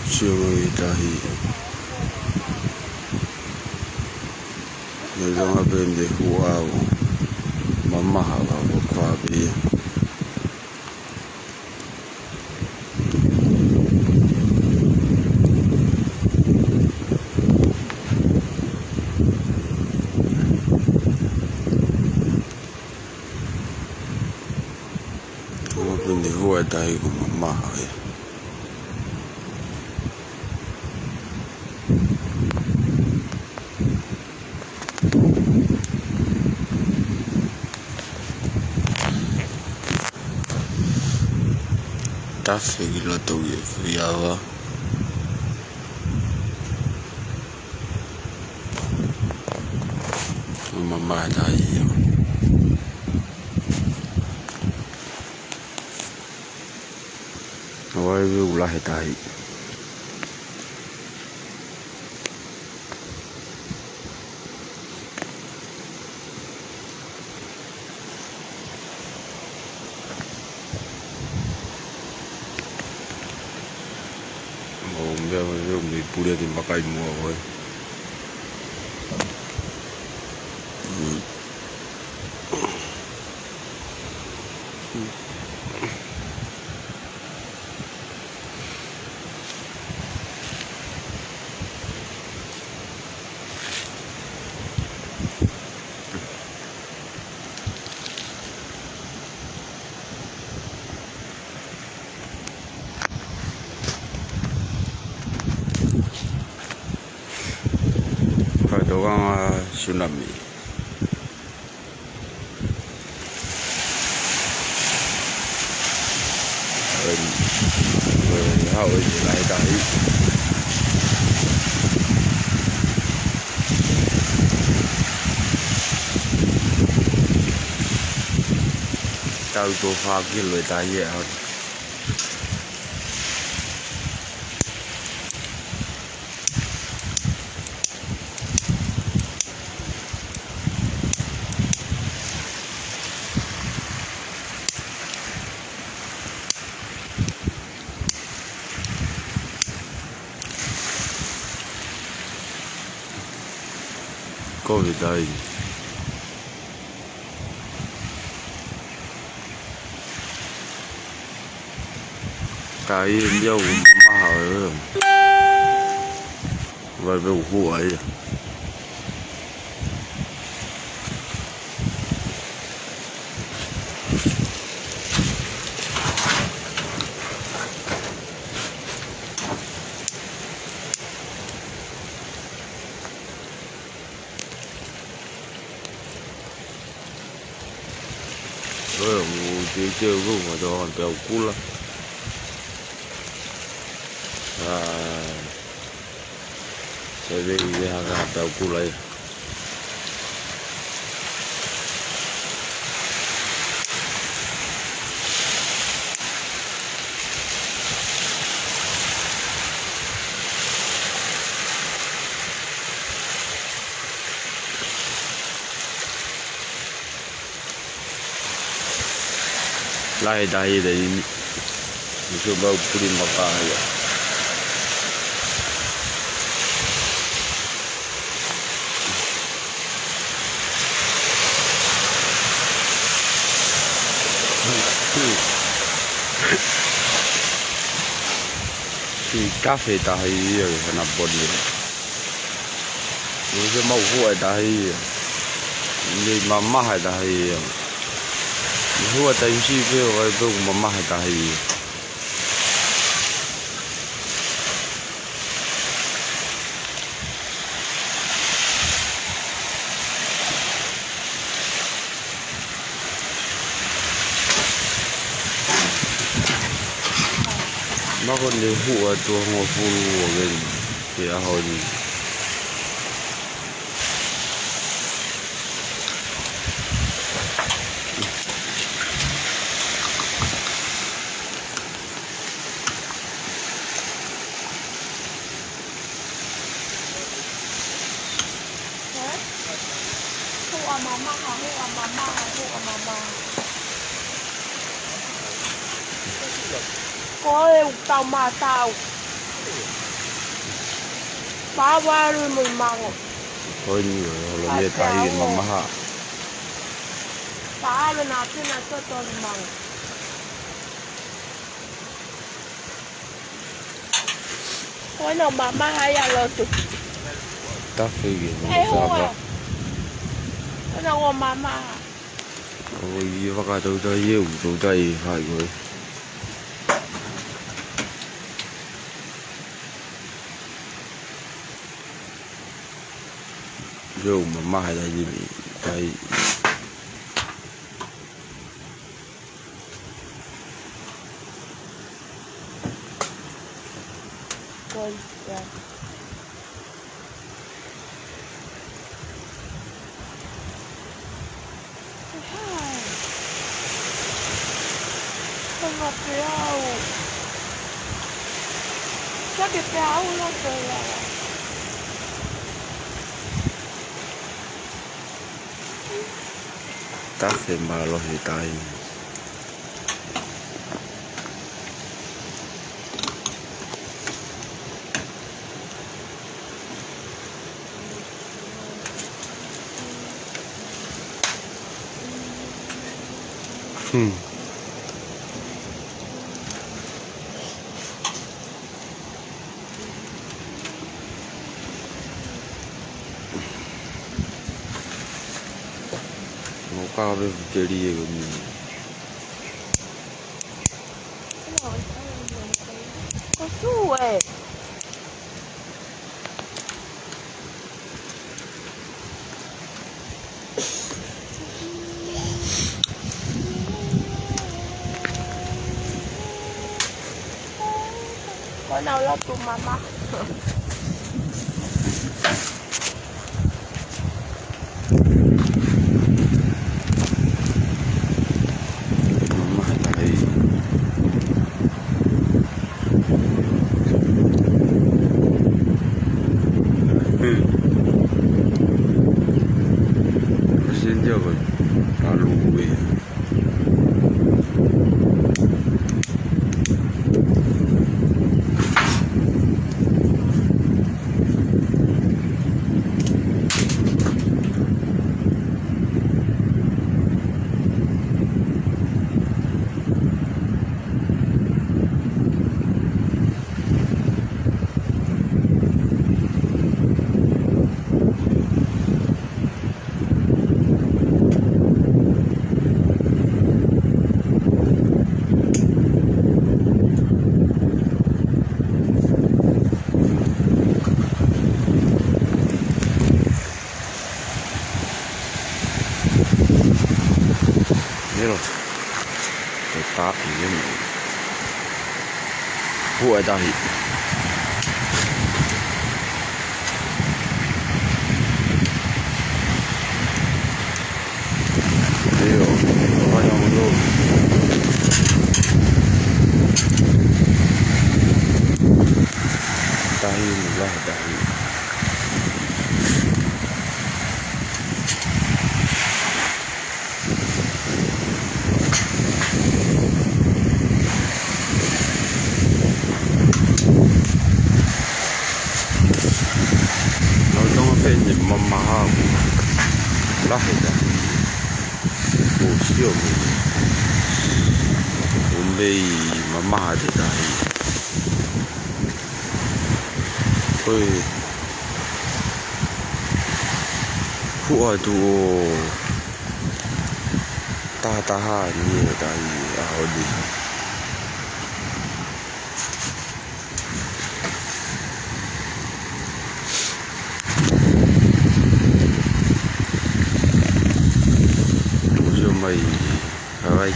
Tahi. May mga pwede huwaw. Mamahal ako kwabi. Mga pwede huwaw tayo kung mamahal eh. Tafe gila tau ya kuyawa. Mama tayo. Awal bi ulah tayo. May pura din pakai mo ako eh. Ito kang tsunami. Hao gì lại đây. Tao tôi pha cái lời ta vậy hơn. Có gì đây? Cái dâu mà hỏi vậy về vụ ấy. Rồi một chơi vùng mà cho hòn bèo cú lắm. Jadi dia agak tahu pula ya. Lai dahi dari ini, coba purin makan ya. Thì cafe tahi rồi nó bột đi, rồi cái màu hoa tahi, đi mama hay tahi, hoa tahi chỉ về rồi về mama hay tahi. Nó còn đi hụa chùa ngô phu của mình thì hồi có tao mà tao Bawaru mo mango. Thôi nhiều rồi biết tay mà mà Bawaru natin na to to mango. Ano mama haya lo to. ta phải gì Ay mà ta ho. ba Ano ko mama. ôi vác cái đầu tay yêu đầu tay phải rồi yêu mà mai là gì tay Good. Yeah. Hi. Mga piao. Sabi piao lang pala. ta phải mà lo thì tay nó cao với chơi đi rồi Có su eh. Có nào lo tụi mama. mà tay xin chào bạn alo về thế rồi cái tát thì cái này vụ ta thì thế rồi có nhau luôn tay mình là tay nói trong cái gì mà là hết rồi bố siêu mình bị mà thì đây ôi phụ ở tu ta ha như đây ở đi mày vậy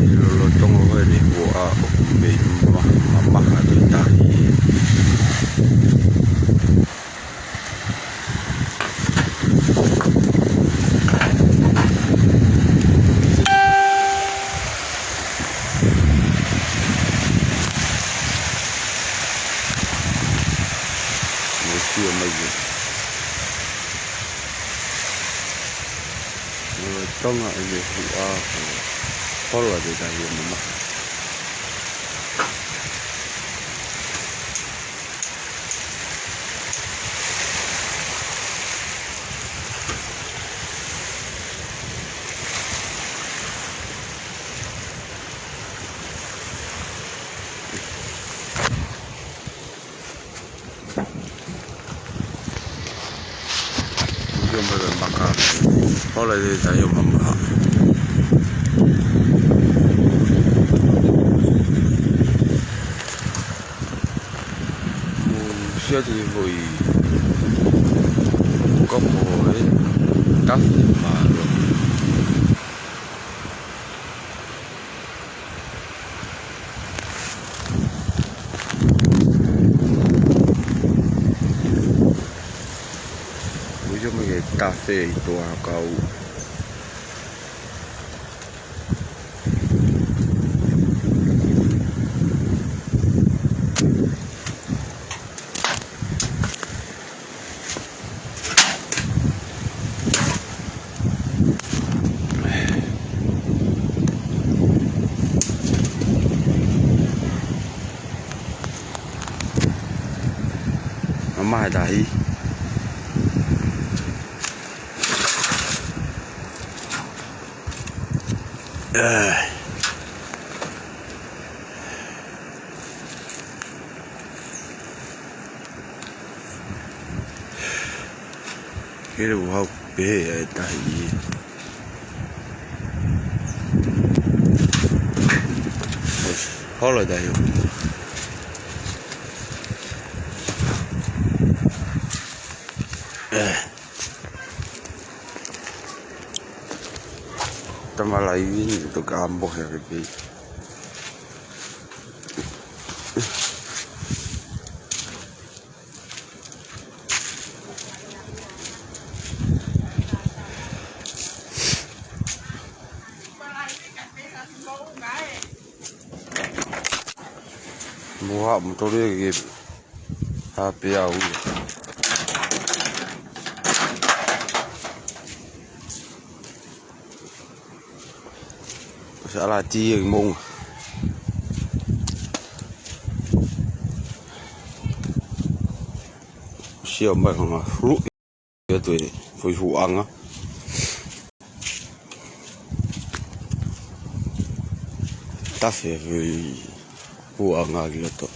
lo trong hơi để của mình mà tôi tại người xưa mày trong là gì của có là gì đây mà 后来就咱有妈妈。Siya thì hồi có một cà phê mà rồi bây giờ mấy cái cà phê to cao mai đấy cái đồ học về tại khó là đây tama lại tụi cam bọc cái gì mua hộp một tô đi kịp happy hour sẽ là chi mông siêu mạnh mà rút cái tuổi phải phụ ăn á ta phải phụ ăn à cái đó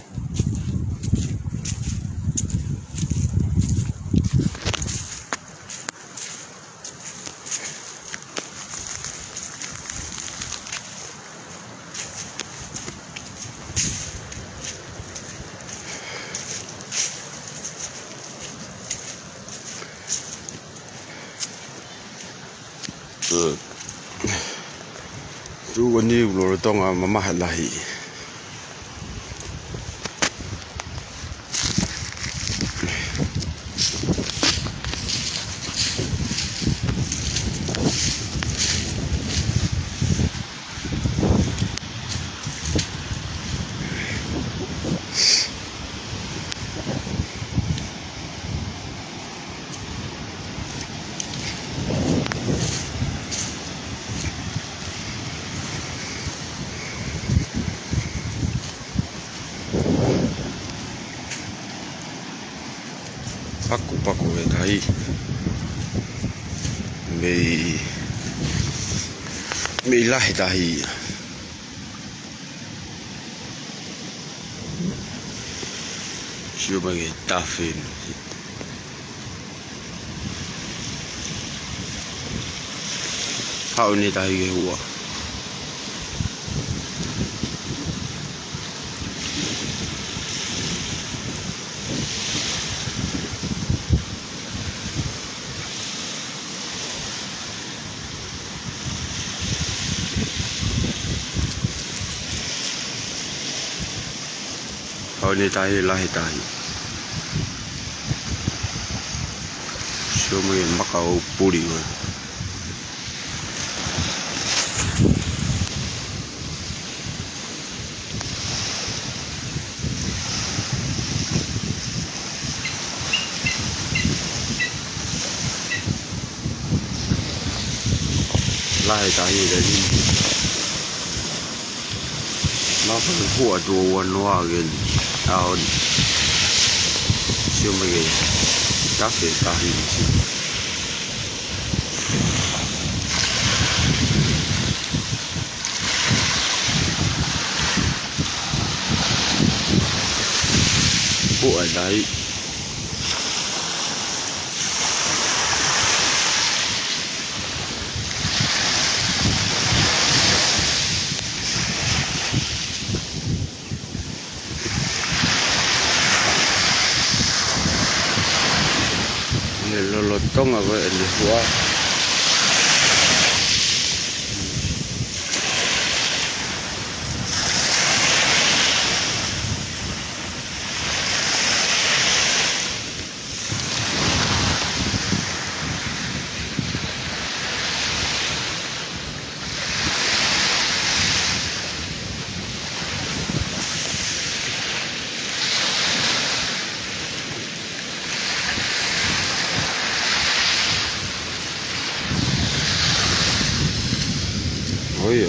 chú con đi rồi tông mà hạt lại paku về thấy mì lại thấy chưa bao giờ ta phim hậu này thấy cái hùa hậu này thấy lại thấy chưa bao giờ mắc áo bùi rồi lại tại vì đấy nó phải hùa đồ nó cái ao siêu mấy cái cà phê tại vì hùa ở đấy tonga ko ele hua oi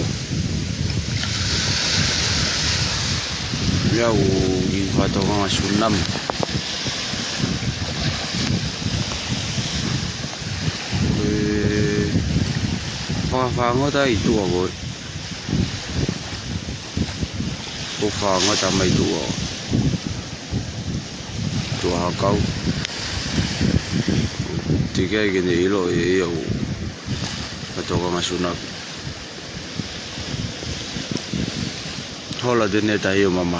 ya gi fato ma sunam fa ngota itu ko ko fa ngota mai tu ha kau tiga gini ilo yo fato ma sunam hola dene tayo mama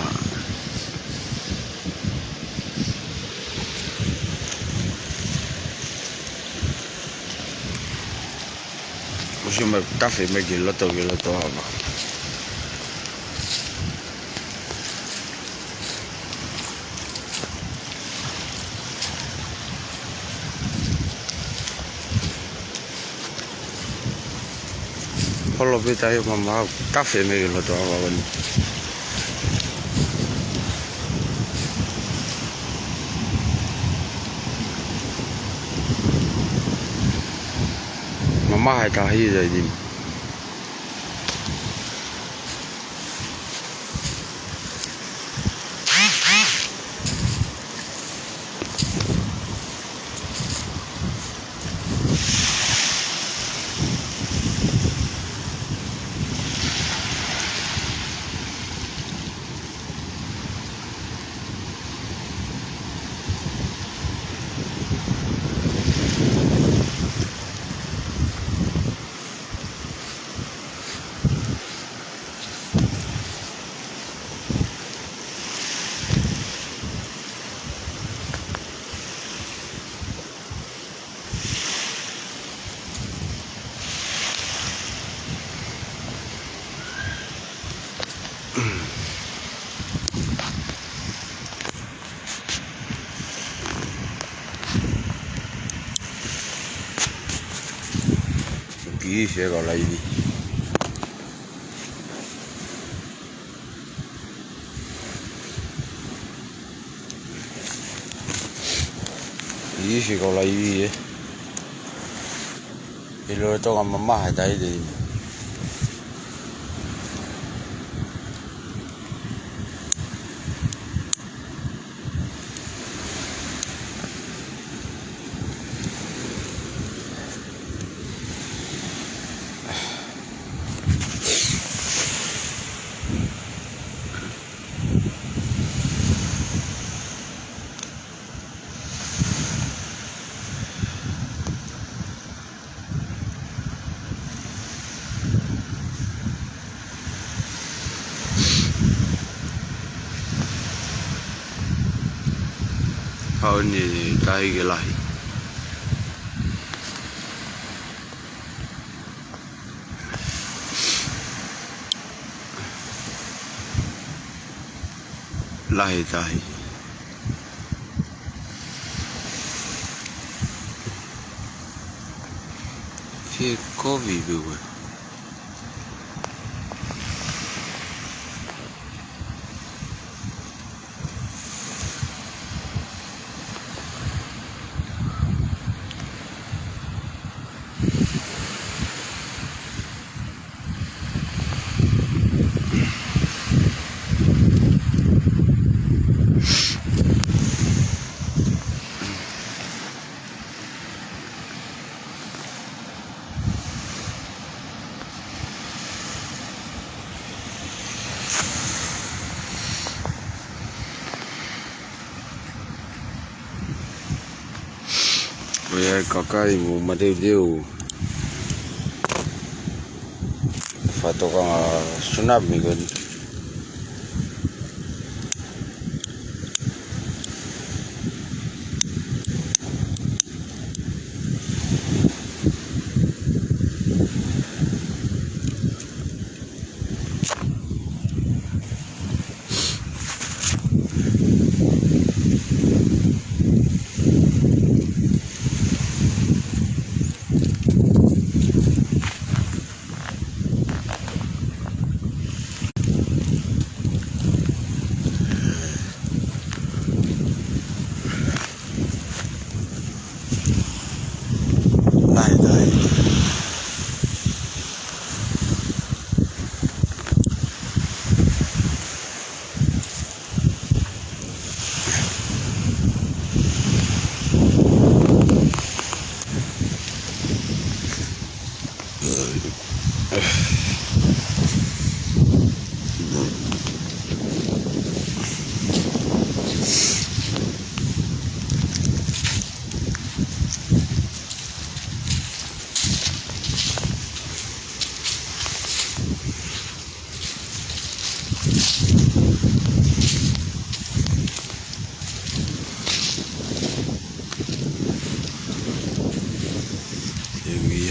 Musi me tafe me giloto haba hola be tayo mama tafe me giloto haba bani mama hai ta hi rồi đi Kỹ sẽ gọi là gì kỹ sẽ gọi là gì vậy thì rồi tôi làm mama hai tay thì hao ni tay cái lại lại tay phía có vị biểu Oi kakai mo madeu fato ka sunab mi gon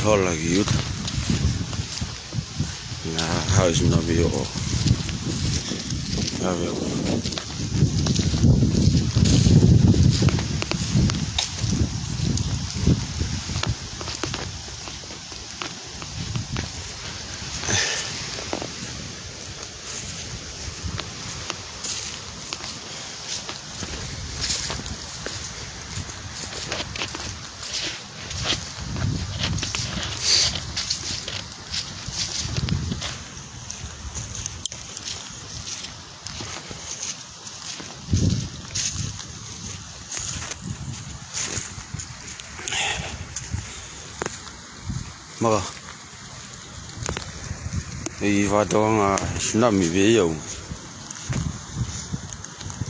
hola giuta. Na house no bio. Ave. Maka. Iwa doang tsunami bio.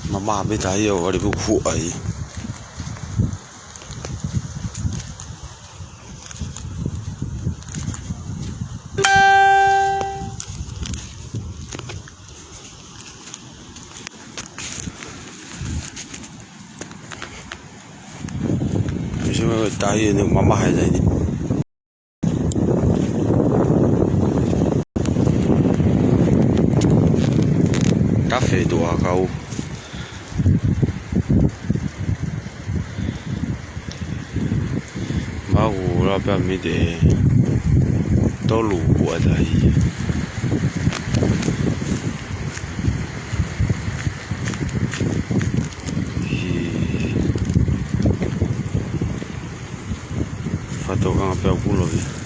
Mama beta yo wali buku ai. Cuma tahi ni mama hai jadi. Café do Acau. Mau lá me de tolu buat aí. Fatto che per culo via.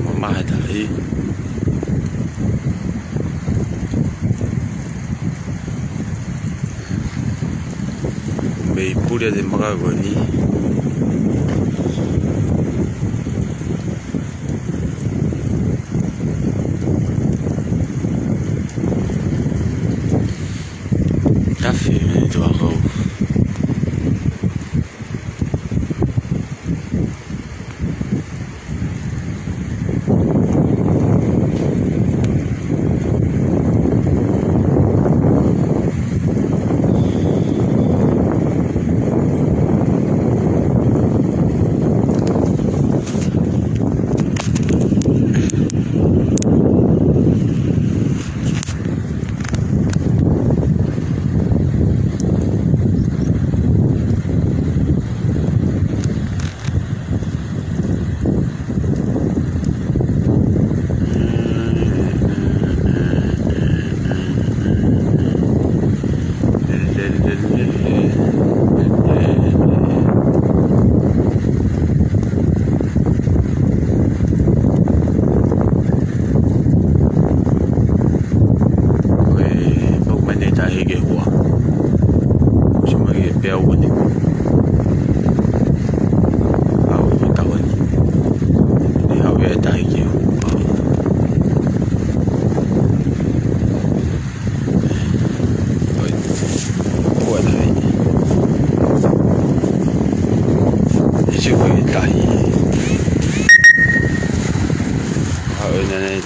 Mama ada aí. Mei pura de magagoni. Café do Acau.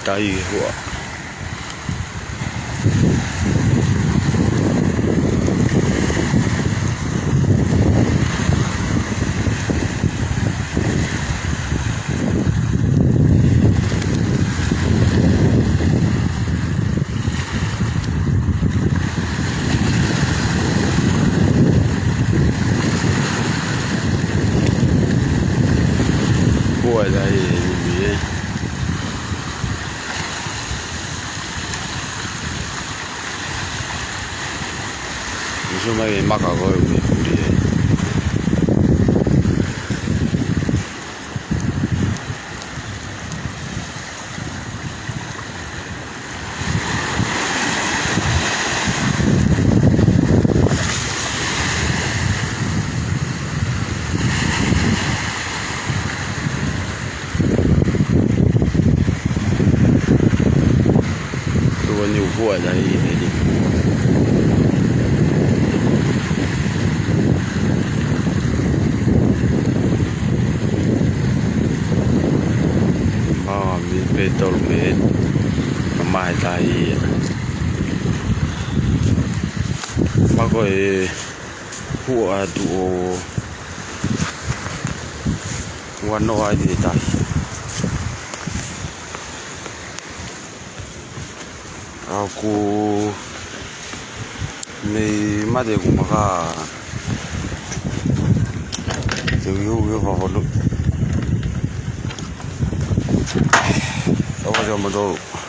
Tahi hua. Hua dah ini. Insomma che maca coi pure. Tu vuoi un po' da lì, vedi. mai tai ma ko e hua tu o wano ai ni tai aku nei mate ku maka yo va holu. Vamos a mandar